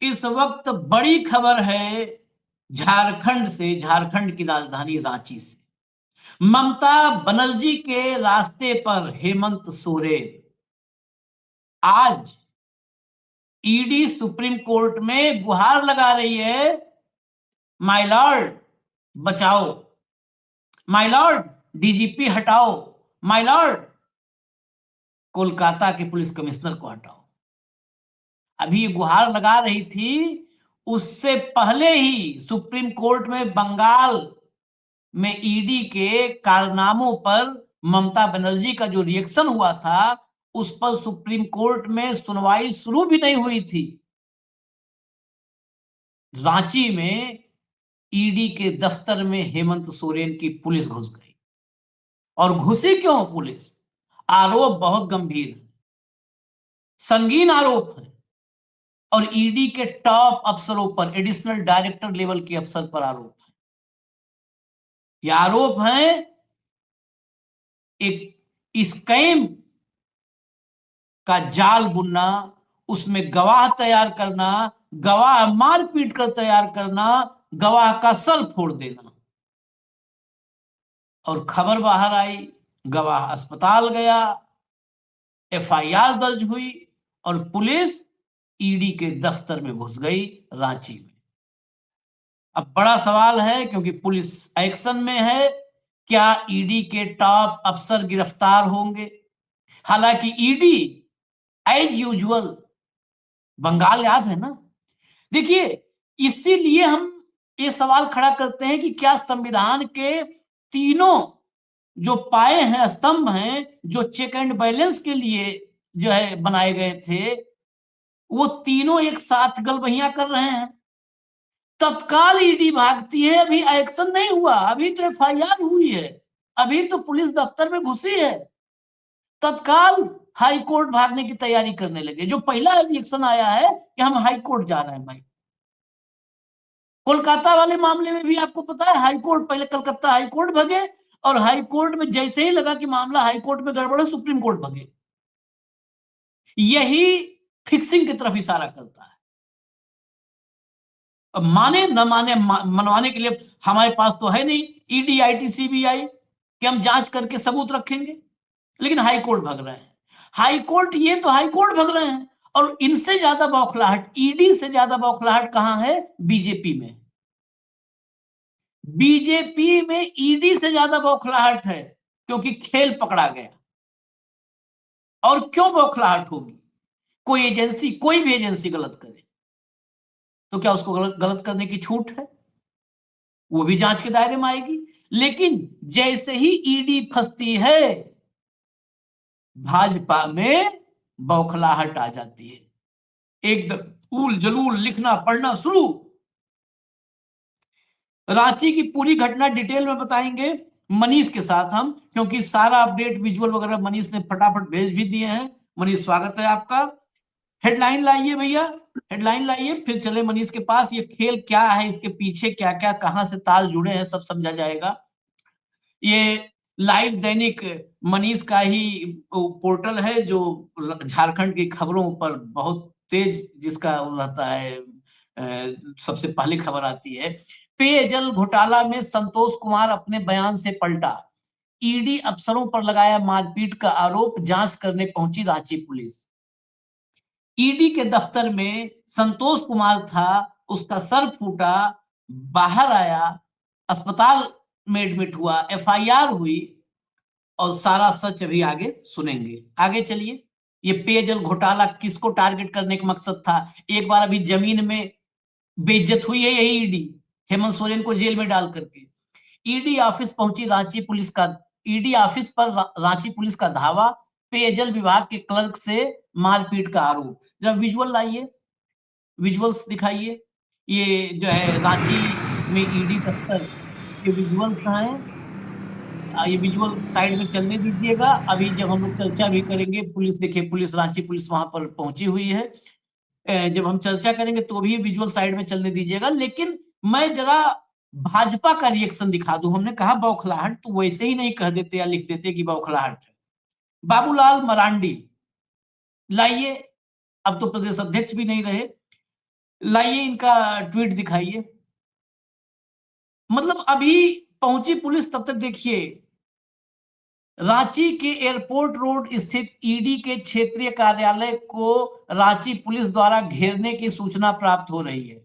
इस वक्त बड़ी खबर है झारखंड से, झारखंड की राजधानी रांची से। ममता बनर्जी के रास्ते पर हेमंत सोरेन। आज ईडी सुप्रीम कोर्ट में गुहार लगा रही है, माय लॉर्ड बचाओ, माय लॉर्ड डीजीपी हटाओ, माय लॉर्ड कोलकाता के पुलिस कमिश्नर को हटाओ। अभी ये गुहार लगा रही थी, उससे पहले ही सुप्रीम कोर्ट में बंगाल में ईडी के कारनामों पर ममता बनर्जी का जो रिएक्शन हुआ था, उस पर सुप्रीम कोर्ट में सुनवाई शुरू भी नहीं हुई थी। रांची में ईडी के दफ्तर में हेमंत सोरेन की पुलिस घुस गई। और घुसी क्यों पुलिस? आरोप बहुत गंभीर है, संगीन आरोप है, और ईडी के टॉप अफसरों पर, एडिशनल डायरेक्टर लेवल के अफसर पर आरोप है। यह आरोप है एक स्कैम का जाल बुनना, उसमें गवाह तैयार करना, गवाह मारपीट कर तैयार करना, गवाह का सर फोड़ देना। और खबर बाहर आई, गवाह अस्पताल गया, एफआईआर दर्ज हुई और पुलिस ईडी के दफ्तर में घुस गई रांची में। अब बड़ा सवाल है, क्योंकि पुलिस एक्शन में है, क्या ईडी के टॉप अफसर गिरफ्तार होंगे? हालांकि ईडी एज यूजुअल, बंगाल याद है ना। देखिए, इसीलिए हम ये सवाल खड़ा करते हैं कि क्या संविधान के तीनों जो पाए हैं, स्तंभ हैं, जो चेक एंड बैलेंस के लिए जो है बनाए गए थे, वो तीनों एक साथ गलबहियां कर रहे हैं। तत्काल ईडी भागती है, अभी एक्शन नहीं हुआ, अभी तो एफआईआर हुई है, अभी तो पुलिस दफ्तर में घुसी है, तत्काल हाई कोर्ट भागने की तैयारी करने लगे। जो पहला रिएक्शन आया है कि हम हाई कोर्ट जा रहे हैं। भाई, कोलकाता वाले मामले में भी आपको पता है, हाई कोर्ट, पहले कलकत्ता हाई कोर्ट भगे, और हाई कोर्ट में जैसे ही लगा कि मामला हाई कोर्ट में गड़बड़ है, सुप्रीम कोर्ट भगे। यही फिक्सिंग की तरफ इशारा करता है। अब माने न माने, मनवाने के लिए हमारे पास तो है नहीं ईडी, आईटी, सीबीआई कि हम जांच करके सबूत रखेंगे, लेकिन हाई कोर्ट भग रहे हैं। हाई कोर्ट, ये तो हाई कोर्ट भग रहे हैं। और इनसे ज्यादा बौखलाहट, ईडी से ज्यादा बौखलाहट कहां है? बीजेपी में। बीजेपी में ईडी से ज्यादा बौखलाहट है, क्योंकि खेल पकड़ा गया। और क्यों बौखलाहट होगी? कोई एजेंसी, कोई भी एजेंसी गलत करे तो क्या उसको गलत करने की छूट है? वो भी जांच के दायरे में आएगी। लेकिन जैसे ही ईडी फंसती है, भाजपा में बौखलाहट आ जाती है, एकदम उल जलूल लिखना पढ़ना शुरू। रांची की पूरी घटना डिटेल में बताएंगे मनीष के साथ हम, क्योंकि सारा अपडेट विजुअल वगैरह मनीष ने फटाफट भेज भी दिए हैं। मनीष, स्वागत है आपका। हेडलाइन लाइए भैया, हेडलाइन लाइए, फिर चले मनीष के पास। ये खेल क्या है, इसके पीछे क्या क्या, कहां से तार जुड़े हैं, सब समझा जाएगा। ये लाइव दैनिक मनीष का ही पोर्टल है, जो झारखंड की खबरों पर बहुत तेज जिसका रहता है, सबसे पहले खबर आती है। पेयजल घोटाला में संतोष कुमार अपने बयान से पलटा, ईडी अफसरों पर लगाया मारपीट का आरोप, जांच करने पहुंची रांची पुलिस। ईडी के दफ्तर में संतोष कुमार था, उसका सर फूटा, बाहर आया, अस्पताल में एडमिट हुआ, एफआईआर हुई, और सारा सच अभी आगे सुनेंगे। आगे चलिए। ये पेयजल घोटाला किसको टारगेट करने का मकसद था? एक बार अभी जमीन में बेइज्जत हुई है यही ईडी, हेमंत सोरेन को जेल में डाल करके। ईडी ऑफिस पहुंची रांची पुलिस का, ईडी ऑफिस पर रांची पुलिस का धावा, पेयजल विभाग के क्लर्क से मारपीट का आरोप। जरा विजुअल लाइए, विजुअल्स दिखाइए। ये जो है रांची में ईडी दफ्तर के विजुअल्स हैं। ये विजुअल साइड में चलने दीजिएगा। अभी जब हम लोग चर्चा भी करेंगे, पुलिस, देखिए पुलिस, रांची पुलिस वहां पर पहुंची हुई है। जब हम चर्चा करेंगे तो भी विजुअल साइड में चलने दीजिएगा। लेकिन मैं जरा भाजपा का रिएक्शन दिखा दूं। हमने कहा बौखलाहट, तो वैसे ही नहीं कह देते या लिख देते कि बौखलाहट है। बाबूलाल मरांडी लाइए, अब तो प्रदेश अध्यक्ष भी नहीं रहे। लाइए इनका ट्वीट दिखाइए। मतलब अभी पहुंची पुलिस, तब तक देखिए रांची के एयरपोर्ट रोड स्थित ईडी के क्षेत्रीय कार्यालय को रांची पुलिस द्वारा घेरने की सूचना प्राप्त हो रही है।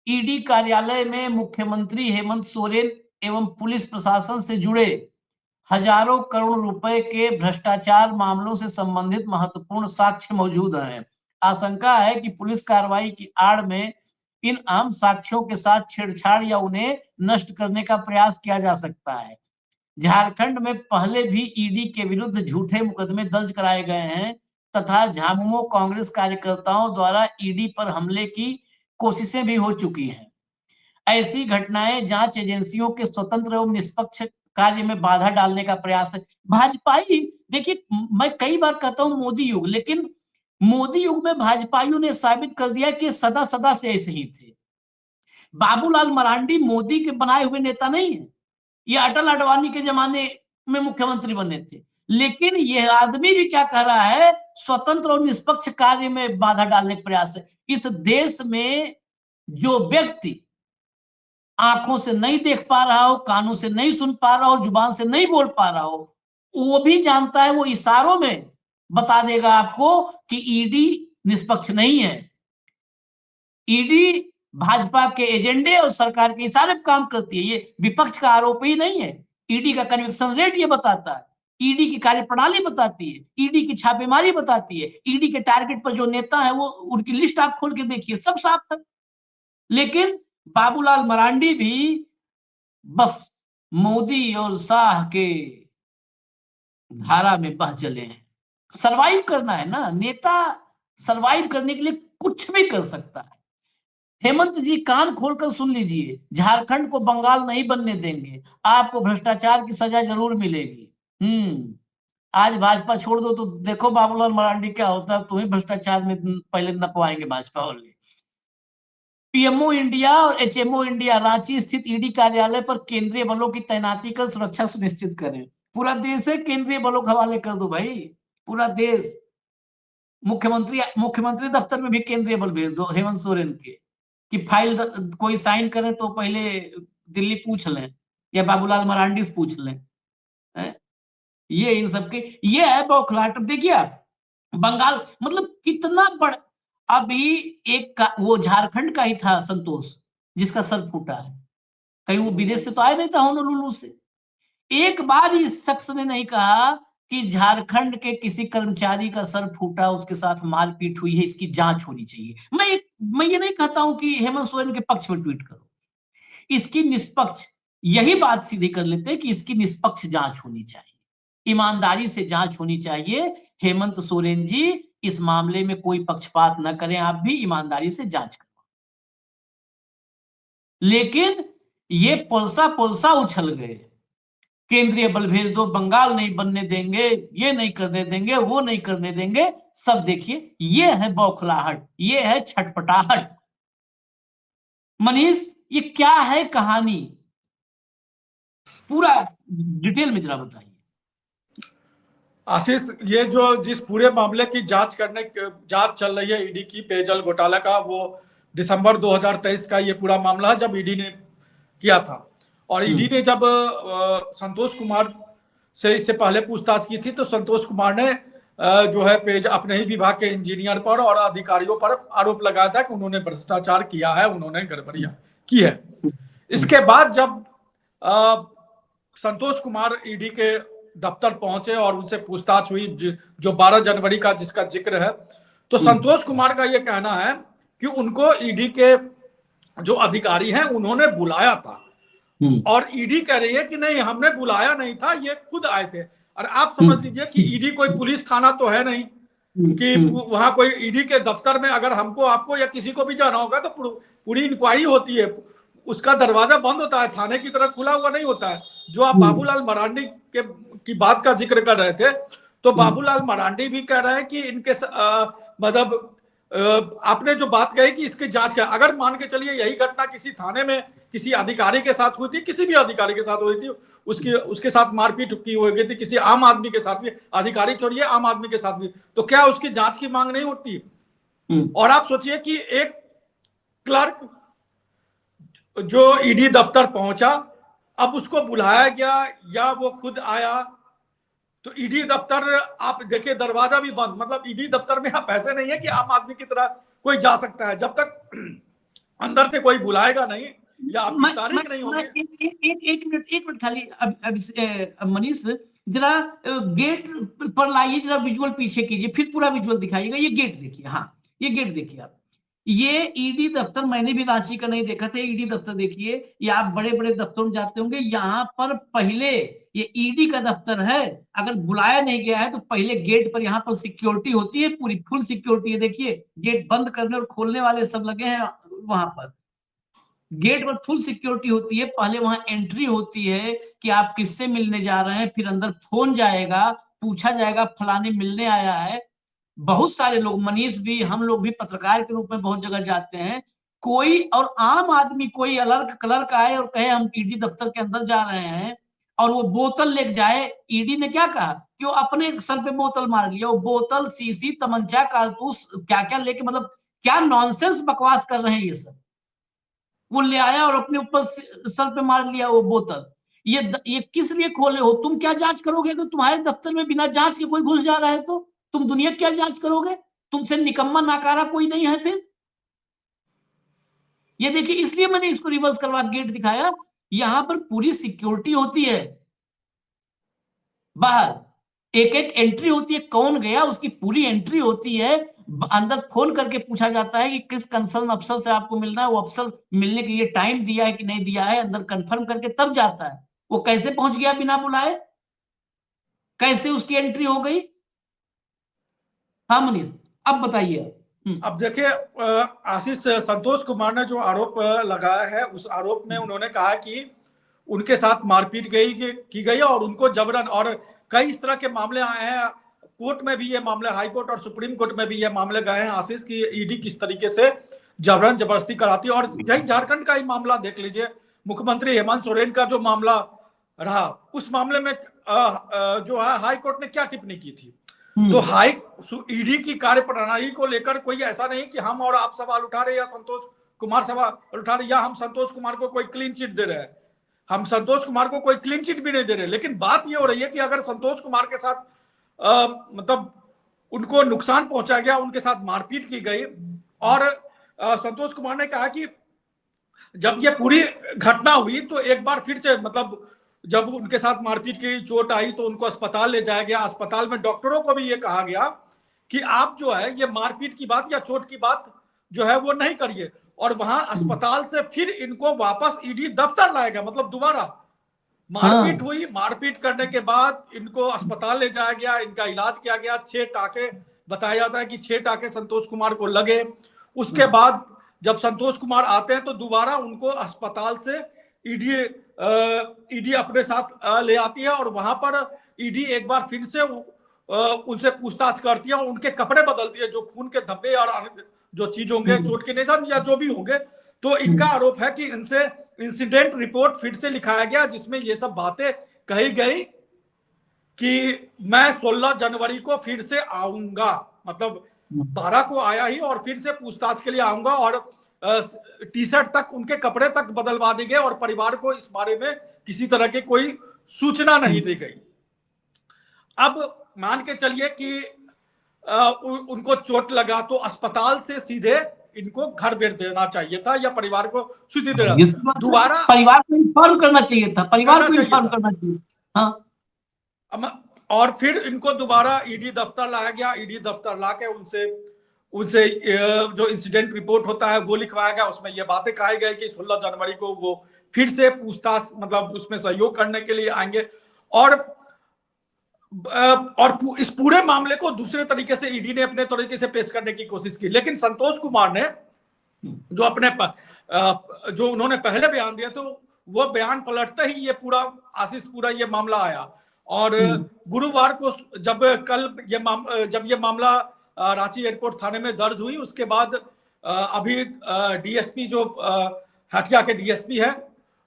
ईडी कार्यालय में मुख्यमंत्री हेमंत सोरेन एवं पुलिस प्रशासन से जुड़े हजारों करोड़ रुपए के भ्रष्टाचार मामलों से संबंधित महत्वपूर्ण साक्ष्य मौजूद हैं। आशंका है कि पुलिस कार्रवाई की आड़ में इन अहम साक्ष्यों के साथ छेड़छाड़ या उन्हें नष्ट करने का प्रयास किया जा सकता है। झारखंड में पहले भी ईडी के विरुद्ध झूठे मुकदमे दर्ज कराए गए हैं तथा झामुमो कांग्रेस कार्यकर्ताओं द्वारा ईडी पर हमले की कोशिशें भी हो चुकी हैं। ऐसी घटनाएं जांच एजेंसियों के स्वतंत्र एवं निष्पक्ष कार्य में बाधा डालने का प्रयास है। भाजपाई, देखिए मैं कई बार कहता हूं मोदी युग, लेकिन मोदी युग में भाजपाइयों ने साबित कर दिया कि सदा सदा से ऐसे ही थे। बाबूलाल मरांडी मोदी के बनाए हुए नेता नहीं है, ये अटल अडवाणी के जमाने में मुख्यमंत्री बने थे। लेकिन यह आदमी भी क्या कह रहा है, स्वतंत्र और निष्पक्ष कार्य में बाधा डालने का प्रयास है। इस देश में जो व्यक्ति आंखों से नहीं देख पा रहा हो, कानों से नहीं सुन पा रहा हो, जुबान से नहीं बोल पा रहा हो, वो भी जानता है, वो इशारों में बता देगा आपको कि ईडी निष्पक्ष नहीं है। ईडी भाजपा के एजेंडे और सरकार के इशारे पर काम करती है। ये विपक्ष का आरोप ही नहीं है। ईडी का कन्विक्शन रेट ये बताता है, ईडी की कार्यप्रणाली बताती है, ईडी की छापेमारी बताती है, ईडी के टारगेट पर जो नेता है वो उनकी लिस्ट आप खोल के देखिए, सब साफ है। लेकिन बाबूलाल मरांडी भी बस मोदी और शाह के धारा में बह चले हैं। सरवाइव करना है ना, नेता सरवाइव करने के लिए कुछ भी कर सकता है। हेमंत जी कान खोलकर सुन लीजिए, झारखंड को बंगाल नहीं बनने देंगे, आपको भ्रष्टाचार की सजा जरूर मिलेगी। आज भाजपा छोड़ दो तो देखो बाबूलाल मरांडी क्या होता है, तुम्हें भ्रष्टाचार में पहले नपवाएंगे भाजपा वाले। पीएमओ इंडिया और एचएमओ इंडिया रांची स्थित ईडी कार्यालय पर केंद्रीय बलों की तैनाती कर सुरक्षा सुनिश्चित करें। पूरा देश है, केंद्रीय बलों के हवाले कर दो भाई, पूरा देश। मुख्यमंत्री दफ्तर में भी केंद्रीय बल भेज दो हेमंत सोरेन के, कि फाइल कोई साइन करे तो पहले दिल्ली पूछ लें या बाबूलाल मरांडी से पूछ लें। ये इन सबके ये है बौखलाहट। देखिए आप बंगाल मतलब कितना बड़ा, अभी एक का वो झारखंड का ही था संतोष, जिसका सर फूटा है, कहीं वो विदेश से तो आया नहीं था होनोलुलु से। एक बार इस शख्स ने नहीं कहा कि झारखंड के किसी कर्मचारी का सर फूटा, उसके साथ मारपीट हुई है, इसकी जांच होनी चाहिए। मैं ये नहीं कहता हूं कि हेमंत सोरेन के पक्ष में ट्वीट करो, इसकी निष्पक्ष, यही बात सीधी कर लेते हैं कि इसकी निष्पक्ष जांच होनी चाहिए, ईमानदारी से जांच होनी चाहिए। हेमंत सोरेन जी इस मामले में कोई पक्षपात न करें, आप भी ईमानदारी से जांच करें। लेकिन ये पुलसा उछल गए, केंद्रीय बल भेज दो, बंगाल नहीं बनने देंगे, ये नहीं करने देंगे, वो नहीं करने देंगे। सब देखिए, ये है बौखलाहट, ये है छटपटाहट। मनीष ये क्या है कहानी, पूरा डिटेल में जरा बताइए। आशीष, ये जो जिस पूरे मामले की जांच चल रही है ईडी की, पेयजल घोटाला का, वो दिसंबर 2023 का ये पूरा मामला है, जब ईडी ने किया था। और ईडी ने जब संतोष कुमार से इससे पहले पूछताछ की थी, तो संतोष कुमार ने जो है अपने ही विभाग के इंजीनियर पर और अधिकारियों पर आरोप लगाया था कि उन्होंने भ्रष्टाचार किया है, उन्होंने गड़बड़ियां की है। इसके बाद जब संतोष कुमार ईडी के दफ्तर पहुंचे और उनसे पूछताछ हुई, जो 12 जनवरी का जिसका जिक्र है, तो संतोष कुमार का यह कहना है कि उनको ईडी के जो अधिकारी हैं उन्होंने बुलाया था, और ईडी कह रही है कि नहीं हमने बुलाया नहीं था, ये खुद आए थे। और आप समझ लीजिए कि ईडी कोई पुलिस थाना तो है नहीं कि वहां कोई ईडी के दफ्तर में अगर हमको आपको या किसी को भी जाना होगा तो पूरी इंक्वायरी होती है, उसका दरवाजा बंद होता है, थाने की तरह खुला हुआ नहीं होता है। जो आप बाबूलाल मरांडी की बात का जिक्र कर रहे थे, तो बाबूलाल मरांडी भी कह रहे हैं कि इनके मतलब आपने जो बात कही कि इसकी जांच का, अगर मान के चलिए यही घटना किसी थाने में किसी अधिकारी के साथ हुई थी, किसी भी अधिकारी के साथ हुई थी, उसके साथ मारपीट की हो गई थी, किसी आम आदमी के साथ भी, अधिकारी छोड़िए आम आदमी के साथ भी, तो क्या उसकी जांच की मांग नहीं होती? और आप सोचिए कि एक क्लर्क जो ईडी दफ्तर पहुंचा, अब उसको बुलाया गया या वो खुद आया, तो ईडी दफ्तर आप देखिए दरवाजा भी बंद, मतलब ईडी दफ्तर में आप ऐसे नहीं है कि आम आदमी की तरह कोई जा सकता है, जब तक अंदर से कोई बुलाएगा नहीं या आपकी तारीख नहीं होगी। एक मिनट खाली मनीष जरा गेट पर लाइए, जरा विजुअल पीछे कीजिए, फिर पूरा विजुअल दिखाइएगा। ये गेट देखिए, हाँ ये गेट देखिए आप, ये ईडी दफ्तर मैंने भी रांची का नहीं देखा था। ईडी दफ्तर देखिए, ये आप बड़े बड़े दफ्तरों में जाते होंगे, यहाँ पर पहले ये ईडी का दफ्तर है, अगर बुलाया नहीं गया है तो पहले गेट पर यहाँ पर सिक्योरिटी होती है, पूरी फुल सिक्योरिटी है। देखिए गेट बंद करने और खोलने वाले सब लगे हैं वहां पर, गेट पर फुल सिक्योरिटी होती है। पहले वहां एंट्री होती है कि आप किससे मिलने जा रहे हैं, फिर अंदर फोन जाएगा, पूछा जाएगा फलाने मिलने आया है। बहुत सारे लोग, मनीष भी, हम लोग भी पत्रकार के रूप में बहुत जगह जाते हैं। कोई और आम आदमी, कोई अलर्ट क्लर्क आए और कहे हम ईडी दफ्तर के अंदर जा रहे हैं और वो बोतल लेके जाए, ईडी ने क्या कहा कि वो अपने सर पे बोतल मार लिया। वो बोतल, सीसी, तमंचा, कारतूस, क्या क्या लेके, मतलब क्या नॉनसेंस बकवास कर रहे हैं ये सब। वो ले आया और अपने ऊपर सर पे मार लिया वो बोतल। ये किस लिए खोले हो? तुम क्या जांच करोगे अगर तुम्हारे दफ्तर में बिना जांच के कोई घुस जा रहा है तो? तुम दुनिया क्या जांच करोगे? तुमसे निकम्मा नाकारा कोई नहीं है फिर। ये देखिए, इसलिए मैंने इसको रिवर्स करवा गेट दिखाया। यहां पर पूरी सिक्योरिटी होती है, बाहर एक एक एंट्री होती है, कौन गया उसकी पूरी एंट्री होती है। अंदर फोन करके पूछा जाता है कि किस कंसर्न अफसर से आपको मिलना है, वो अफसर मिलने के लिए टाइम दिया है कि नहीं दिया है, अंदर कंफर्म करके तब जाता है। वो कैसे पहुंच गया बिना बुलाए, कैसे उसकी एंट्री हो गई? हाँ मनीष, अब बताइए। अब देखिए आशीष, संतोष कुमार ने जो आरोप लगाया है, उस आरोप में उन्होंने कहा कि उनके साथ मारपीट की गई और उनको जबरन, और कई इस तरह के मामले आए हैं, कोर्ट में भी ये मामले, हाई कोर्ट और सुप्रीम कोर्ट में भी ये मामले गए हैं आशीष, की ईडी किस तरीके से जबरन जबरदस्ती कराती है। और यही झारखंड का ही मामला देख लीजिए, मुख्यमंत्री हेमंत सोरेन का जो मामला रहा, उस मामले में जो है हाई कोर्ट ने क्या टिप्पणी की थी। तो हाई ईडी की कार्य प्रणाली को लेकर कोई ऐसा नहीं कि हम और आप सवाल उठा रहे या संतोष कुमार सवाल उठा रहे, या हम संतोष कुमार को कोई क्लीन चिट दे रहे हैं। हम संतोष कुमार को कोई क्लीन चिट भी नहीं दे रहे, लेकिन बात ये हो रही है कि अगर संतोष कुमार के साथ मतलब उनको नुकसान पहुंचा गया, उनके साथ मारपीट की गई, और संतोष कुमार ने कहा कि जब ये पूरी घटना हुई तो एक बार फिर से, मतलब जब उनके साथ मारपीट की चोट आई तो उनको अस्पताल ले जाया गया। अस्पताल में डॉक्टरों को भी ये कहा गया कि आप जो है ये मारपीट की बात या चोट की बात जो है वो नहीं करिए, और वहां अस्पताल से फिर इनको वापस ईडी दफ्तर लाया गया, मतलब दोबारा मारपीट हुई। मारपीट करने के बाद इनको अस्पताल ले जाया गया, इनका इलाज किया गया। 6 टाके, बताया जाता है कि 6 टाके संतोष कुमार को लगे। उसके बाद जब संतोष कुमार आते हैं तो दोबारा उनको अस्पताल से ईडी अपने साथ ले आती है, और वहां पर ईडी एक बार फिर से उनसे पूछताछ करती है और उनके कपड़े बदलती है, जो खून के धब्बे और जो चीज होंगे, चोट के निशान या जो भी होंगे। तो इनका आरोप है कि इनसे इंसिडेंट रिपोर्ट फिर से लिखाया गया, जिसमें ये सब बातें कही गई कि मैं 16 जनवरी को फिर से आऊंगा, मतलब 12 को आया ही और फिर से पूछताछ के लिए आऊंगा, और टी शर्ट तक, उनके कपड़े तक बदलवा दी गए, और परिवार को इस बारे में किसी तरह की कोई सूचना नहीं दी गई। अब मान के चलिए कि उनको चोट लगा तो अस्पताल से सीधे इनको घर भेज देना चाहिए था, या परिवार को छुट्टी देना, दोबारा परिवार को इन्फॉर्म करना चाहिए था, परिवार को इन्फॉर्म करना चाहिए। हाँ, और फिर इनको दोबारा ईडी दफ्तर लाया गया। ईडी दफ्तर लाके उनसे जो इंसिडेंट रिपोर्ट होता है वो लिखवाया गया। उसमें ये बातें कही गई कि 16 जनवरी को वो फिर से पूछताछ, मतलब उसमें सहयोग करने के लिए आएंगे, और इस पूरे मामले को दूसरे तरीके से ईडी ने अपने तरीके से पेश करने की कोशिश की। लेकिन संतोष कुमार ने जो अपने जो उन्होंने पहले बयान दिया, तो वो बयान पलटते ही ये पूरा आशीष, पूरा ये मामला आया। और गुरुवार को जब ये मामला रांची एयरपोर्ट थाने में दर्ज हुई, उसके बाद अभी डीएसपी जो हटिया के डीएसपी है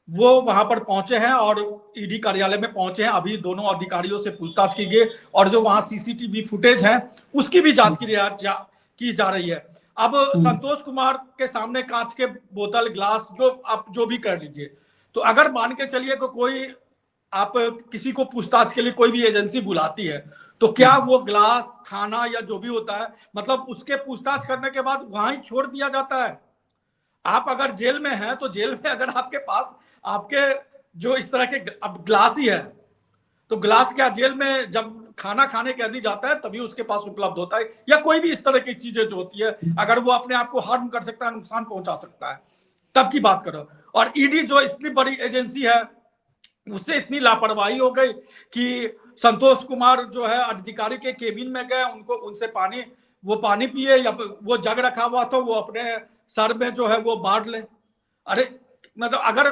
वो वहां पर पहुंचे हैं और ईडी कार्यालय में पहुंचे हैं। अभी दोनों अधिकारियों से पूछताछ की गई, और जो वहां सीसीटीवी फुटेज है उसकी भी जांच की जा रही है। अब संतोष कुमार के सामने कांच के बोतल, ग्लास, जो आप जो भी कर लीजिए, तो अगर मान के चलिए कि कोई आप किसी को पूछताछ के लिए कोई भी एजेंसी बुलाती है, तो क्या वो ग्लास, खाना या जो भी होता है, मतलब उसके पूछताछ करने के बाद वहां ही छोड़ दिया जाता है? आप अगर जेल में हैं तो जेल में अगर आपके पास आपके जो इस तरह के अब ग्लास ही है, तो ग्लास क्या जेल में जब खाना खाने के आदि जाता है तभी उसके पास उपलब्ध होता है, या कोई भी इस तरह की चीजें जो होती है, अगर वो अपने आप को हार्म कर सकता है, नुकसान पहुंचा सकता है, तब की बात करो। और ईडी जो इतनी बड़ी एजेंसी है, उससे इतनी लापरवाही हो गई कि संतोष कुमार जो है अधिकारी के केबिन में गए, उनको उनसे पानी पिए, या वो जग रखा हुआ तो वो अपने सर में जो है वो बांट ले। अरे मतलब अगर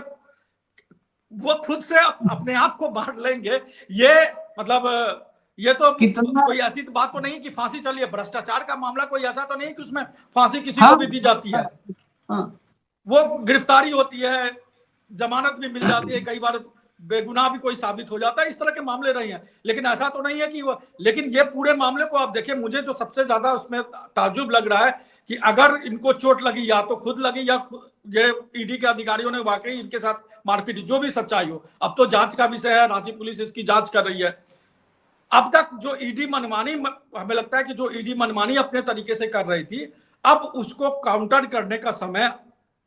वो खुद से अपने आप को बांट लेंगे, ये मतलब ये तो कितना कोई ऐसी तो बात तो नहीं कि फांसी चली है। भ्रष्टाचार का मामला कोई ऐसा तो नहीं कि उसमें फांसी किसी हाँ, को भी दी जाती है। हाँ, वो गिरफ्तारी होती है, जमानत भी मिल जाती है, कई बार बेगुनाह भी कोई साबित हो जाता है, इस तरह के मामले रहे हैं। लेकिन ऐसा तो नहीं है कि वो, लेकिन ये पूरे मामले को आप देखिए, मुझे जो सबसे ज्यादा उसमें ताज्जुब लग रहा है कि अगर इनको चोट लगी, या तो खुद लगी, या ये ईडी के अधिकारियों ने वाकई इनके साथ मारपीट, जो भी सच्चाई हो, अब तो जांच का विषय है, रांची पुलिस इसकी जांच कर रही है। अब तक जो ईडी मनमानी, हमें लगता है कि जो ईडी मनमानी अपने तरीके से कर रही थी, अब उसको काउंटर करने का समय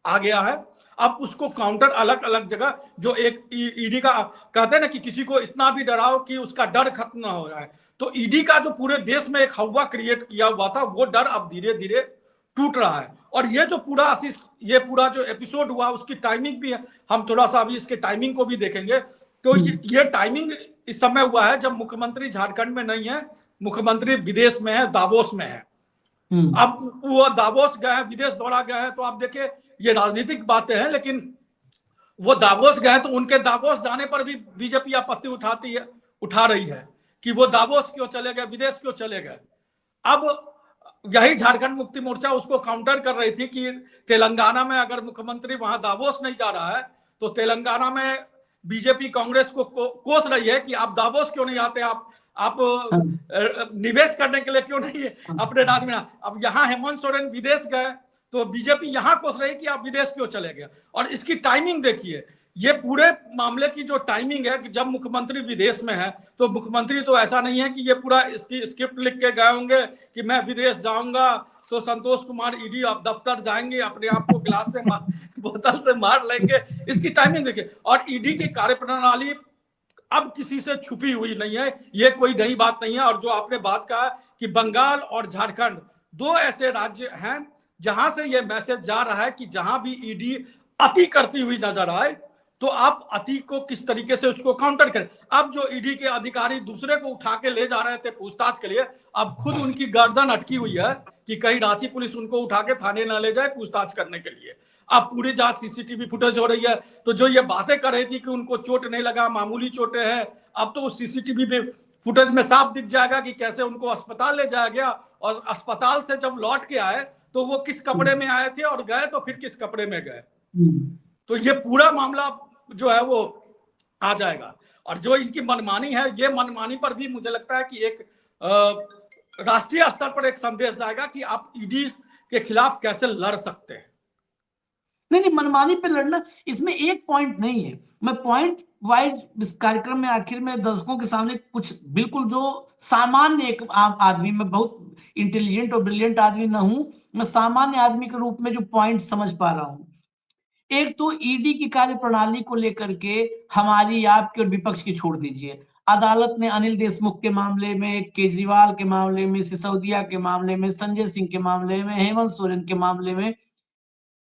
आ गया है। अब उसको काउंटर अलग अलग जगह, जो एक ईडी का कहते हैं ना कि किसी को इतना भी डराओ कि उसका डर खत्म ना हो जाए, तो ईडी का जो पूरे देश में एक हवा क्रिएट किया हुआ था, वो डर अब धीरे धीरे टूट रहा है। और ये जो पूरा आशीष, ये पूरा जो एपिसोड हुआ, उसकी टाइमिंग भी है, हम थोड़ा सा अभी इसके टाइमिंग को भी देखेंगे। तो ये टाइमिंग इस समय हुआ है जब मुख्यमंत्री झारखंड में नहीं है, मुख्यमंत्री विदेश में है, दावोस में है। अब वो दावोस गए हैं, विदेश दौरा गए हैं, तो आप देखिए ये राजनीतिक बातें हैं, लेकिन वो दावोस गए तो उनके दावोस जाने पर भी बीजेपी आपत्ति उठा रही है कि वो दावोस क्यों चले गए, विदेश क्यों चले गए। अब यही झारखंड मुक्ति मोर्चा उसको काउंटर कर रही थी कि तेलंगाना में अगर मुख्यमंत्री वहां दावोस नहीं जा रहा है, तो तेलंगाना में बीजेपी कांग्रेस को कोस रही है कि आप दावोस क्यों नहीं आते, आप निवेश करने के लिए क्यों नहीं अपने राज्य में। अब यहाँ हेमंत सोरेन विदेश गए तो बीजेपी यहाँ कोस रही कि आप विदेश क्यों चले गए। और इसकी टाइमिंग देखिए, ये पूरे मामले की जो टाइमिंग है कि जब मुख्यमंत्री विदेश में है, तो मुख्यमंत्री तो ऐसा नहीं है कि ये पूरा इसकी स्क्रिप्ट लिख के गए होंगे कि मैं विदेश जाऊंगा तो संतोष कुमार ईडी दफ्तर जाएंगे, अपने आप को गिलास से बोतल से मार लेंगे। इसकी टाइमिंग देखिए। और ईडी की कार्यप्रणाली अब किसी से छुपी हुई नहीं है, ये कोई नई बात नहीं है। और जो आपने बात कहा कि बंगाल और झारखंड दो ऐसे राज्य हैं जहां से ये मैसेज जा रहा है कि जहां भी ईडी अति करती हुई नजर आए, तो आप अति को किस तरीके से उसको काउंटर करें। अब जो ईडी के अधिकारी दूसरे को उठा के ले जा रहे थे पूछताछ के लिए, अब खुद उनकी गर्दन अटकी हुई है कि कहीं रांची पुलिस उनको उठा के थाने न ले जाए पूछताछ करने के लिए। अब पूरी जांच सीसीटीवी फुटेज हो रही है, तो जो ये बातें कर रही थी कि उनको चोट नहीं लगा, मामूली चोटें हैं, अब तो उस सीसीटीवी में फुटेज में साफ दिख जाएगा कि कैसे उनको अस्पताल ले जाया गया, और अस्पताल से जब लौट के आए तो वो किस कपड़े में आए थे, और गए तो फिर किस कपड़े में गए। तो ये पूरा मामला जो है वो आ जाएगा। और जो इनकी मनमानी है, ये मनमानी पर भी मुझे लगता है कि एक राष्ट्रीय स्तर पर एक संदेश जाएगा कि आप ईडी के खिलाफ कैसे लड़ सकते हैं। नहीं, मनमानी पे लड़ना, इसमें एक पॉइंट नहीं है। मैं पॉइंट वाइज इस कार्यक्रम में आखिर में दर्शकों के सामने कुछ बिल्कुल जो सामान्य एक आम आदमी, मैं बहुत इंटेलिजेंट और ब्रिलियंट आदमी ना हूं, मैं सामान्य आदमी के रूप में जो पॉइंट समझ पा रहा हूं। एक तो ईडी की कार्यप्रणाली को लेकर के हमारी, आपकी और विपक्ष की छोड़ दीजिए। अदालत ने अनिल देशमुख के मामले में, केजरीवाल के मामले में, सिसोदिया के मामले में, संजय सिंह के मामले में, हेमंत सोरेन के मामले में,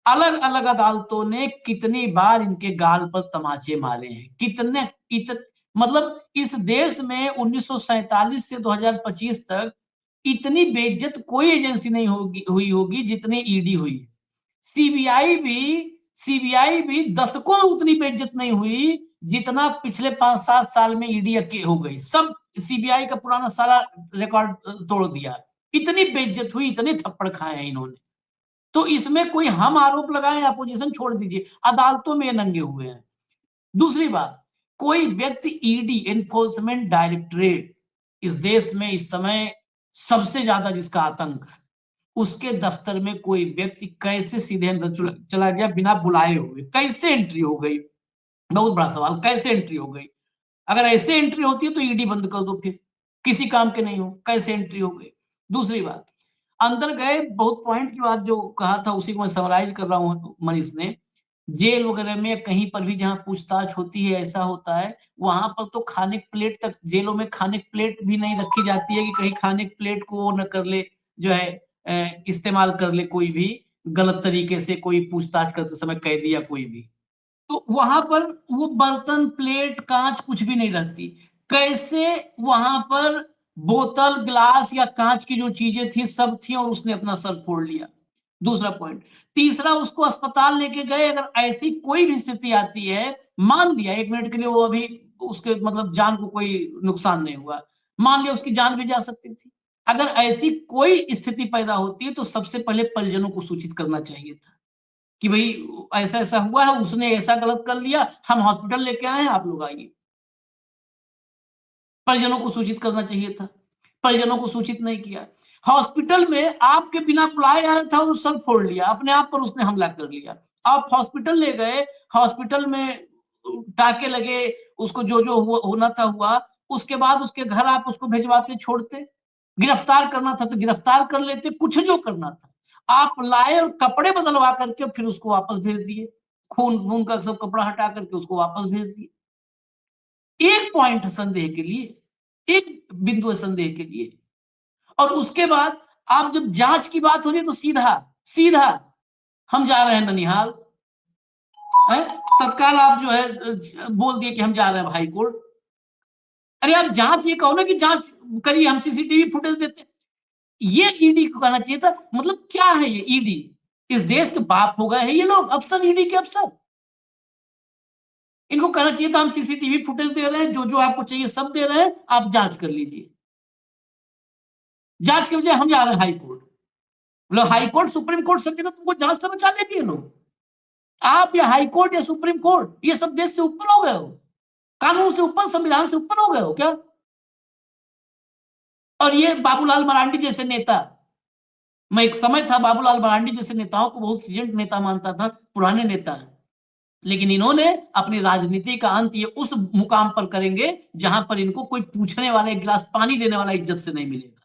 अलग अलग अदालतों ने कितनी बार इनके गाल पर तमाचे मारे हैं। मतलब इस देश में 1947 से 2025 तक इतनी बेइज्जत कोई एजेंसी नहीं हुई होगी जितनी ईडी हुई। सीबीआई भी दशकों में उतनी बेइज्जत नहीं हुई जितना पिछले 5-7 साल में ईडी हो गई। सब सीबीआई का पुराना सारा रिकॉर्ड तोड़ दिया। इतनी बेइज्जत हुई, इतने थप्पड़ खाए हैं इन्होंने। तो इसमें कोई हम आरोप लगाएं, अपोजिशन छोड़ दीजिए, अदालतों में नंगे हुए हैं। दूसरी बात, कोई व्यक्ति ईडी, एनफोर्समेंट डायरेक्टरेट, इस देश में इस समय सबसे ज्यादा जिसका आतंक, उसके दफ्तर में कोई व्यक्ति कैसे सीधे अंदर चला गया बिना बुलाए हुए? कैसे एंट्री हो गई? बहुत बड़ा सवाल, कैसे एंट्री हो गई? अगर ऐसे एंट्री होती है तो ईडी बंद कर दो, फिर किसी काम के नहीं हो। कैसे एंट्री हो गई? दूसरी बात, अंदर गए, बहुत पॉइंट की बात जो कहा था उसी को मैं समराइज कर रहा हूँ मनीष ने। जेल वगैरह में कहीं पर भी जहाँ पूछताछ होती है, ऐसा होता है, वहां पर तो खाने की प्लेट तक, जेलों में खाने की प्लेट भी नहीं रखी जाती है कि कहीं खाने की प्लेट को वो न कर ले, जो है इस्तेमाल कर ले कोई भी गलत तरीके से, कोई पूछताछ करते समय कैदी या कोई भी। तो वहां पर वो बर्तन, प्लेट, कांच कुछ भी नहीं रहती। कैसे वहां पर बोतल, ग्लास या कांच की जो चीजें थी सब थी और उसने अपना सर फोड़ लिया। दूसरा पॉइंट। तीसरा, उसको अस्पताल लेके गए, अगर ऐसी कोई भी स्थिति आती है, मान लिया 1 मिनट के लिए वो अभी उसके मतलब जान को कोई नुकसान नहीं हुआ, मान लिया उसकी जान भी जा सकती थी। अगर ऐसी कोई स्थिति पैदा होती है तो सबसे पहले परिजनों को सूचित करना चाहिए था कि भाई ऐसा-ऐसा हुआ है, उसने ऐसा गलत कर लिया, हम हॉस्पिटल लेके आए हैं, आप लोग आइए। परिजनों को सूचित करना चाहिए था। परिजनों को सूचित नहीं किया। हॉस्पिटल में आपके बिना बुलाए आया था और सर फोड़ लिया, अपने आप पर उसने हमला कर लिया। आप हॉस्पिटल ले गए, हॉस्पिटल में टाँके लगे, उसको जो-जो होना था हुआ, उसके बाद उसके घर आप उसको भिजवाते, छोड़ते। गिरफ्तार करना था तो गिरफ्तार कर लेते, कुछ जो करना था। आप लाए और कपड़े बदलवा करके फिर उसको वापस भेज दिए। खून-वून का सब कपड़ा हटा करके उसको वापस भेज दिए। एक पॉइंट है संदेह के लिए, एक बिंदु है संदेह के लिए। और उसके बाद आप जब जांच की बात हो रही है तो सीधा हम जा रहे हैं ननिहाल, तत्काल आप जो है बोल दिए कि हम जा रहे हैं हाई कोर्ट। अरे आप जांच, ये कहो ना कि जांच करिए, हम सीसीटीवी फुटेज देते। ये ईडी को कहना चाहिए था। मतलब क्या है ये ईडी? इस देश के बाप हो गए हैं ये लोग, अफसर, ईडी के अफसर। इनको कहना चाहिए था हम सीसीटीवी फुटेज दे रहे हैं, जो आपको चाहिए सब दे रहे हैं, आप जांच कर लीजिए। जांच के बजाय हम जा रहे हैं हाई कोर्ट। मतलब हाई कोर्ट, सुप्रीम कोर्ट, सब जगह तुमको जांच से बचा लेंगे लोग। आप या हाई कोर्ट या सुप्रीम कोर्ट, ये सब देश से ऊपर हो गए हो, कानून से ऊपर, संविधान से ऊपर हो गए हो क्या? और ये बाबूलाल मरांडी जैसे नेता, मैं एक समय था बाबूलाल मरांडी जैसे नेताओं को बहुत सीजन नेता मानता था, पुराने नेता है, लेकिन इन्होंने अपनी राजनीति का अंत ये उस मुकाम पर करेंगे जहां पर इनको कोई पूछने वाला, एक गिलास पानी देने वाला इज्जत से नहीं मिलेगा,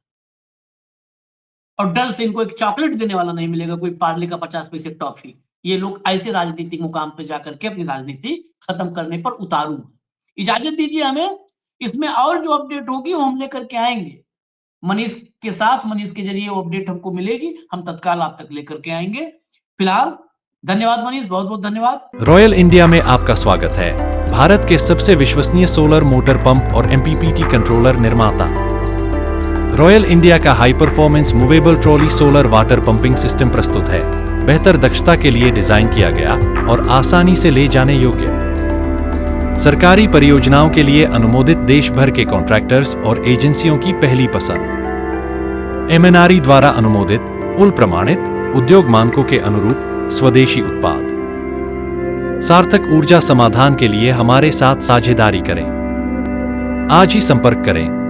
और डर से इनको एक चॉकलेट देने वाला नहीं मिलेगा, कोई पार्ले का 50 पैसे टॉफी। ये लोग ऐसे राजनीतिक मुकाम पे जाकर के अपनी राजनीति खत्म करने पर उतारू हैं। इजाजत दीजिए हमें, इसमें और जो अपडेट होगी वो हम लेकर के आएंगे मनीष के साथ। मनीष के जरिए वो अपडेट हमको मिलेगी, हम तत्काल आप तक लेकर के आएंगे। फिलहाल धन्यवाद मनीष, बहुत बहुत धन्यवाद। रॉयल इंडिया में आपका स्वागत है। भारत के सबसे विश्वसनीय सोलर मोटर पंप और एमपीपीटी कंट्रोलर निर्माता रॉयल इंडिया का high performance movable trolley solar water pumping system प्रस्तुत है। बेहतर दक्षता के लिए डिजाइन किया गया और आसानी से ले जाने योग्य। सरकारी परियोजनाओं के लिए अनुमोदित देश भर के कॉन्ट्रैक्टर्स और एजेंसियों की पहली पसंद। एमएनआरई द्वारा अनुमोदित, उल प्रमाणित, उद्योग मानकों के अनुरूप स्वदेशी उत्पाद। सार्थक ऊर्जा समाधान के लिए हमारे साथ साझेदारी करें। आज ही संपर्क करें।